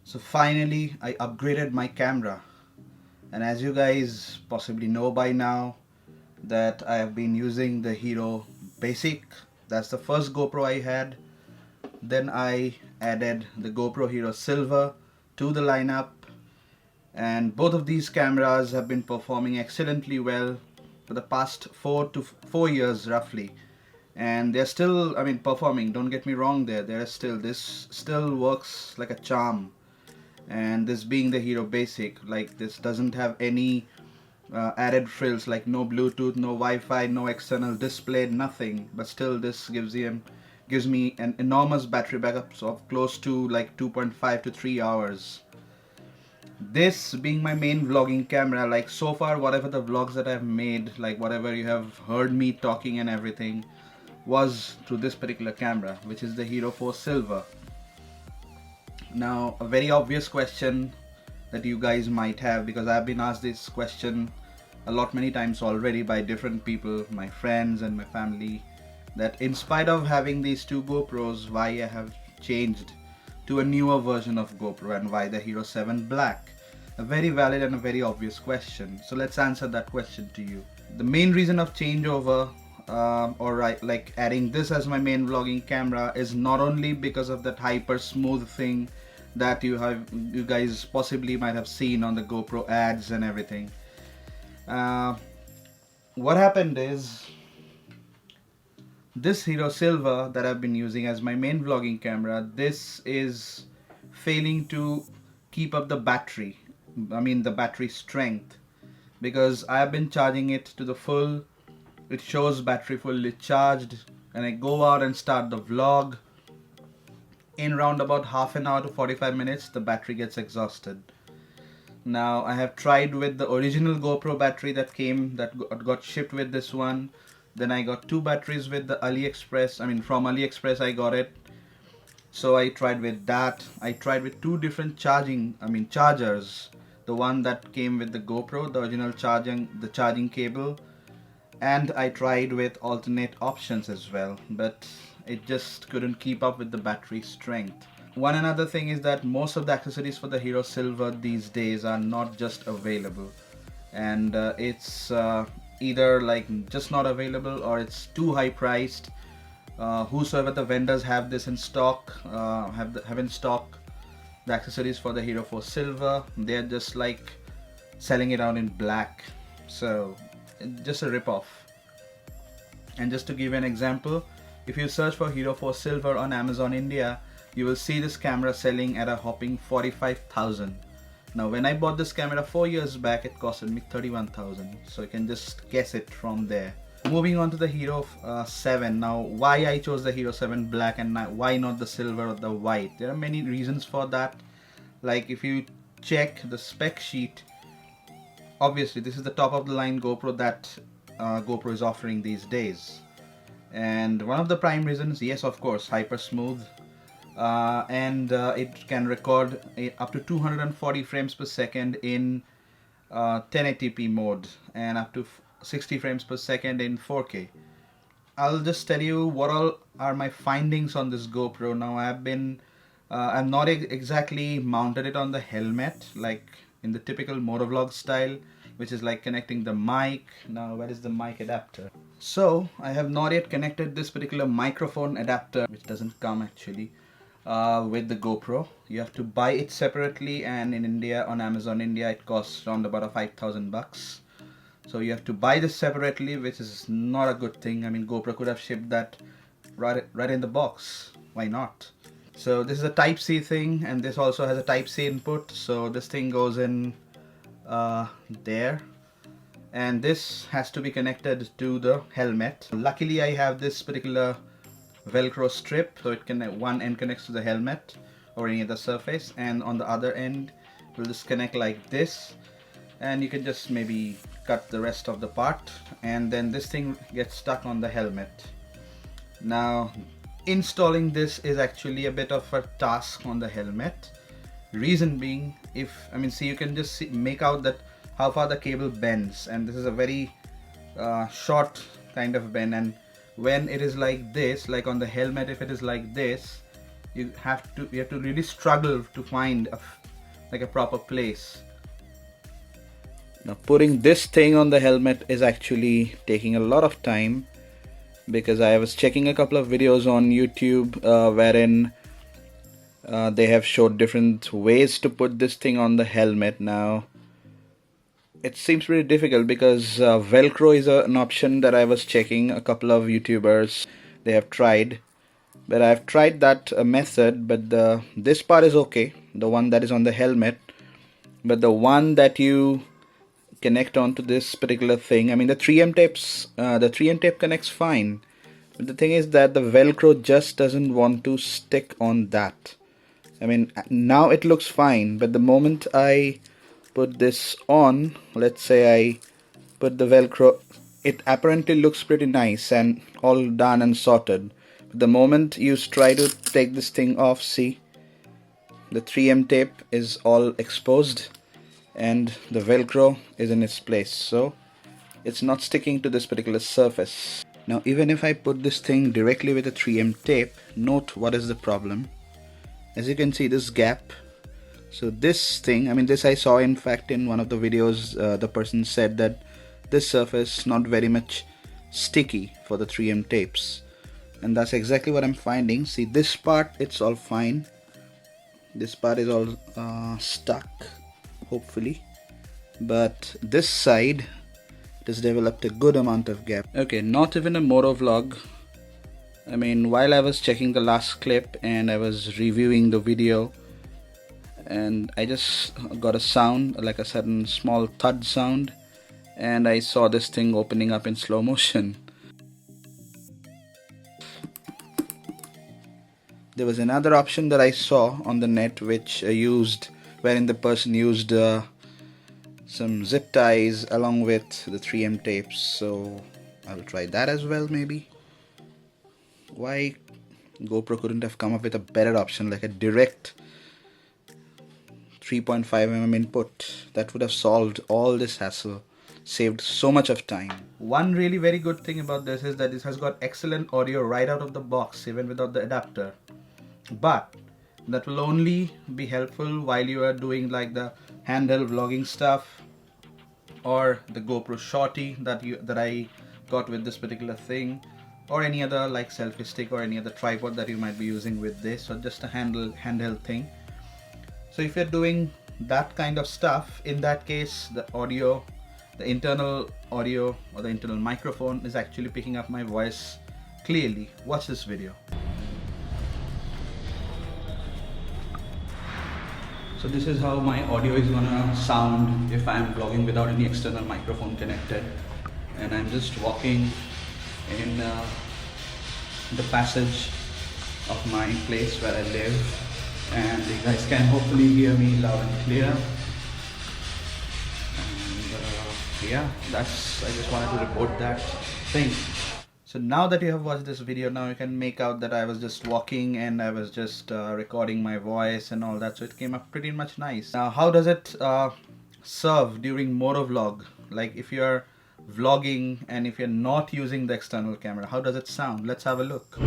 So finally I upgraded my camera, and as you guys possibly know by now that I have been using the Hero Basic. That's the first GoPro I had. Then I added the GoPro Hero Silver to the lineup, and both of these cameras have been performing excellently well for the past 4 years roughly, and they're still, I mean, performing. Don't get me wrong, this still works like a charm. And this being the Hero Basic, like, this doesn't have any added frills, like no Bluetooth, no Wi-Fi, no external display, nothing. But still, this gives me an enormous battery backup of close to like 2.5 to 3 hours. This being my main vlogging camera, like so far whatever the vlogs that I've made, like whatever you have heard me talking and everything, was through this particular camera, which is the Hero 4 Silver. Now, a very obvious question that you guys might have, because I've been asked this question many times already by different people, my friends and my family, that in spite of having these two GoPros, why I have changed to a newer version of GoPro and why the Hero 7 Black. A very valid and a very obvious question. So let's answer that question to you. The main reason of changeover, like adding this as my main vlogging camera, is not only because of that hyper smooth thing that you guys possibly might have seen on the GoPro ads and everything. What happened is, this Hero Silver that I've been using as my main vlogging camera, this is failing to keep up the battery, the battery strength, because I've been charging it to the full. It shows battery fully charged, and I go out and start the vlog. In round about half an hour to 45 minutes, the battery gets exhausted. Now, I have tried with the original GoPro battery that got shipped with this one. Then I got two batteries with the AliExpress. From AliExpress I got it. So I tried with that. I tried with two different chargers. The one that came with the GoPro, the original charging cable. And I tried with alternate options as well, but it just couldn't keep up with the battery strength. One another thing is that most of the accessories for the Hero Silver these days are not just available, and it's either like just not available, or it's too high priced. Whosoever the vendors have this in stock, have in stock the accessories for the Hero 4 Silver, they're just like selling it out in black. So just a rip-off. And just to give you an example, if you search for Hero 4 Silver on Amazon India, you will see this camera selling at a hopping 45,000. Now, when I bought this camera 4 years back, it costed me 31,000. So you can just guess it from there. Moving on to the Hero 7. Now, why I chose the Hero 7 Black and why not the silver or the white? There are many reasons for that. Like, if you check the spec sheet, obviously this is the top of the line GoPro that GoPro is offering these days. And one of the prime reasons, yes, of course, hyper smooth. And it can record up to 240 frames per second in 1080p mode, and up to 60 frames per second in 4K. I'll just tell you what all are my findings on this GoPro. Now, I'm not exactly mounted it on the helmet like in the typical Motovlog style, which is like connecting the mic. Now, where is the mic adapter? So I have not yet connected this particular microphone adapter, which doesn't come actually with the GoPro. You have to buy it separately, and in India, on Amazon India, it costs around about 5,000 bucks. So you have to buy this separately, which is not a good thing. GoPro could have shipped that right in the box. Why not? So this is a Type-C thing, and this also has a Type-C input. So this thing goes in there, and this has to be connected to the helmet. Luckily, I have this particular Velcro strip, so one end connects to the helmet or any other surface, and on the other end will just connect like this, and you can just maybe cut the rest of the part, and then this thing gets stuck on the helmet. Now, installing this is actually a bit of a task on the helmet. Reason being, see, you can just make out that how far the cable bends, and this is a very short kind of bend, and when it is like this, like on the helmet, if it is like this, you have to really struggle to find like a proper place. Now putting this thing on the helmet is actually taking a lot of time, because I was checking a couple of videos on YouTube wherein they have showed different ways to put this thing on the helmet. Now it seems pretty difficult because Velcro is an option that I was checking. A couple of YouTubers, they have tried, but I've tried that method, but this part is okay, the one that is on the helmet, but the one that you connect onto this particular thing, I mean the 3M tapes, the 3M tape connects fine, but the thing is that the Velcro just doesn't want to stick on that. I mean, now it looks fine, but the moment I put this on, let's say I put the Velcro, it apparently looks pretty nice and all done and sorted. But the moment you try to take this thing off, see, the 3M tape is all exposed and the Velcro is in its place, so it's not sticking to this particular surface. Now even if I put this thing directly with a 3M tape, note what is the problem. As you can see, this gap, so this thing, I mean this I saw in fact in one of the videos, the person said that this surface not very much sticky for the 3M tapes, and that's exactly what I'm finding. See, this part, it's all fine, this part is all stuck hopefully, but this side it has developed a good amount of gap. Okay, not even a Motovlog. I mean, while I was checking the last clip and I was reviewing the video, and I just got a sound, like a sudden small thud sound, and I saw this thing opening up in slow motion. There was another option that I saw on the net which wherein the person used some zip ties along with the 3M tapes, so I'll try that as well maybe. Why GoPro couldn't have come up with a better option, like a direct 3.5mm input? That would have solved all this hassle, saved so much of time. One really very good thing about this is that this has got excellent audio right out of the box, even without the adapter. But that will only be helpful while you are doing like the handheld vlogging stuff, or the GoPro Shorty that I got with this particular thing, or any other like selfie stick or any other tripod that you might be using with this, or just a handheld thing. So if you're doing that kind of stuff, in that case the audio, the internal audio or the internal microphone is actually picking up my voice clearly. Watch this video. So this is how my audio is gonna sound if I'm vlogging without any external microphone connected, and I'm just walking in the passage of my place where I live, and you guys can hopefully hear me loud and clear. And yeah, I just wanted to report that thing. So now that you have watched this video, now you can make out that I was just walking and I was just recording my voice and all that, so it came up pretty much nice. Now how does it serve during motovlog? Like if you're vlogging and if you're not using the external camera, how does it sound? Let's have a look.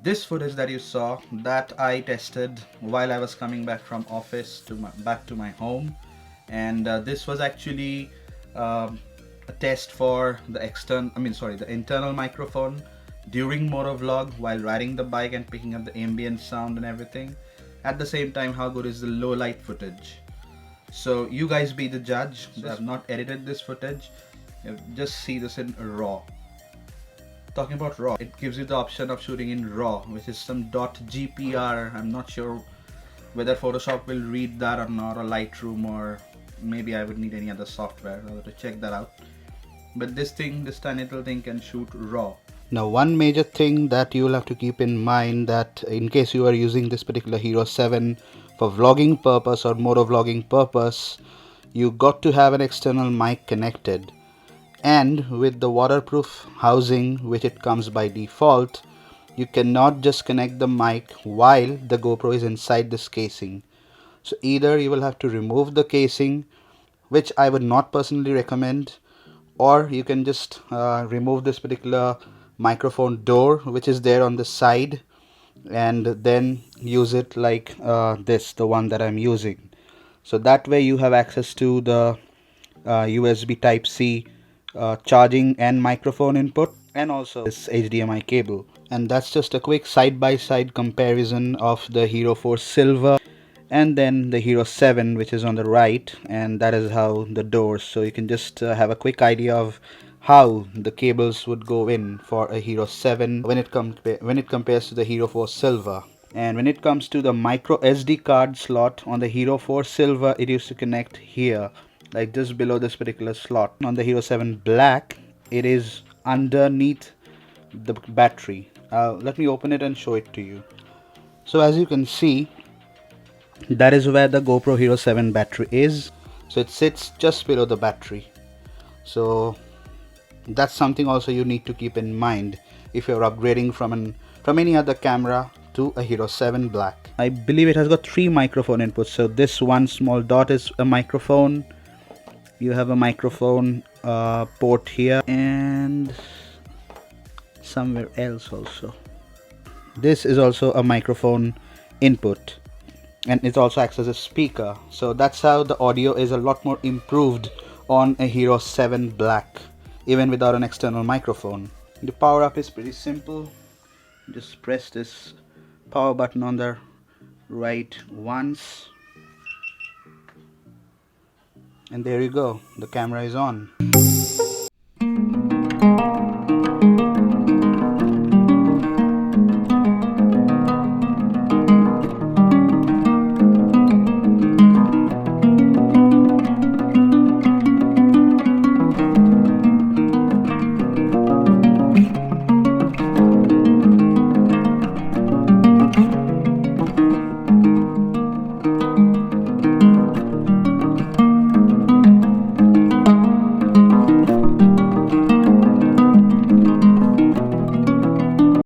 This footage that you saw, that I tested while I was coming back from office to back to my home, and this was actually a test for the internal microphone during motovlog while riding the bike and picking up the ambient sound and everything. At the same time, how good is the low light footage? So you guys be the judge. I have not edited this footage. Just see this in raw. Talking about raw, it gives you the option of shooting in raw, which is some .gpr. I'm not sure whether Photoshop will read that or not, or Lightroom, or maybe I would need any other software to check that out. But this tiny little thing can shoot raw. Now, one major thing that you will have to keep in mind, that in case you are using this particular Hero 7 for vlogging purpose or motovlogging purpose, you got to have an external mic connected. And with the waterproof housing which it comes by default, you cannot just connect the mic while the GoPro is inside this casing. So either you will have to remove the casing, which I would not personally recommend, or you can just remove this particular microphone door which is there on the side, and then use it like this, the one that I'm using. So that way you have access to the USB type C charging and microphone input, and also this HDMI cable. And that's just a quick side-by-side comparison of the Hero 4 Silver and then the Hero 7, which is on the right, and that is how the doors. So you can just have a quick idea of how the cables would go in for a Hero 7 when it compares to the Hero 4 Silver. And when it comes to the micro SD card slot on the Hero 4 Silver, it used to connect here, like just below this particular slot. On the Hero 7 Black, it is underneath the battery. Let me open it and show it to you. So as you can see, that is where the GoPro Hero 7 battery is. So it sits just below the battery. So that's something also you need to keep in mind if you're upgrading from any other camera to a Hero 7 Black. I believe it has got 3 microphone inputs. So this one small dot is a microphone. You have a microphone port here, and somewhere else also. This is also a microphone input, and it also acts as a speaker. So that's how the audio is a lot more improved on a Hero 7 Black, even without an external microphone. The power up is pretty simple. Just press this power button on the right once, and there you go, the camera is on.